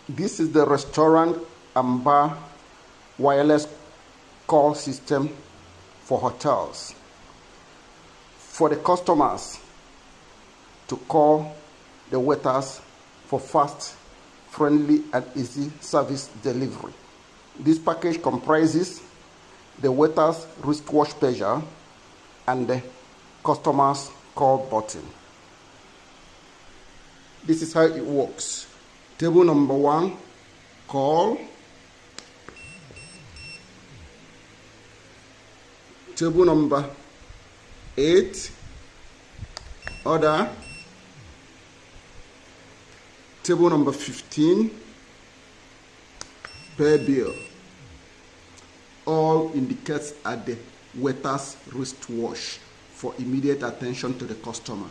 This is the restaurant and bar wireless call system for hotels. For the customers to call the waiters for fast, friendly, and easy service delivery. This package comprises the waiter's wristwatch pager and the customer's call button. This is how it works. Table number 1, call. Table number 8, order. Table number 15, pay bill. All indicates at the waiter's wristwatch for immediate attention to the customer.